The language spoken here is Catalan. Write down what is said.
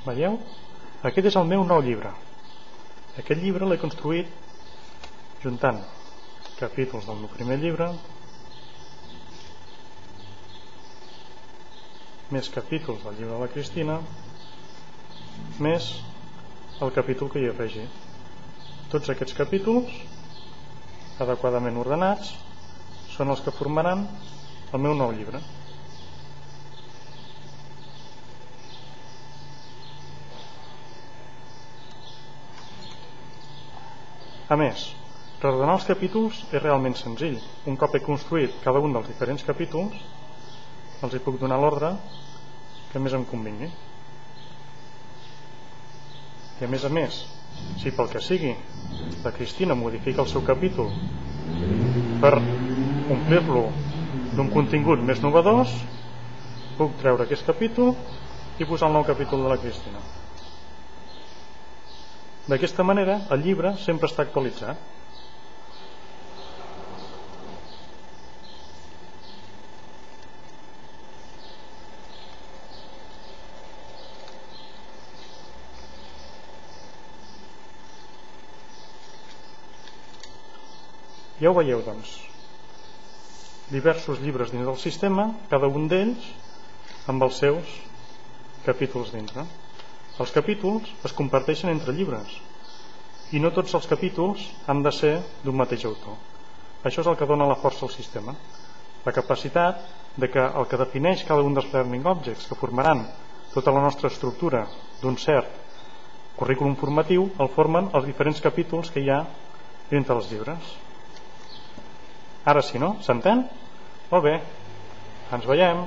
Veieu? Aquest és el meu nou llibre. Aquest llibre l'he construït juntant capítols del meu primer llibre més capítols del llibre de la Cristina més el capítol que hi he afegit. Tots aquests capítols adequadament ordenats són els que formaran el meu nou llibre. A més, reordenar els capítols és realment senzill. Un cop he construït cada un dels diferents capítols, els hi puc donar l'ordre que més em convingui. I a més, si pel que sigui la Cristina modifica el seu capítol per omplir-lo d'un contingut més novedós, puc treure aquest capítol i posar el nou capítol de la Cristina. D'aquesta manera el llibre sempre està actualitzat. Ja ho veieu, doncs, diversos llibres dins del sistema, cada un d'ells amb els seus capítols dintre. Els capítols es comparteixen entre llibres i no tots els capítols han de ser d'un mateix autor. Això és el que dona la força al sistema, la capacitat de que el que defineix cada un dels learning objects que formaran tota la nostra estructura d'un cert currículum formatiu el formen els diferents capítols que hi ha dintre els llibres. Ara sí, no? S'entén? Molt bé, ens veiem.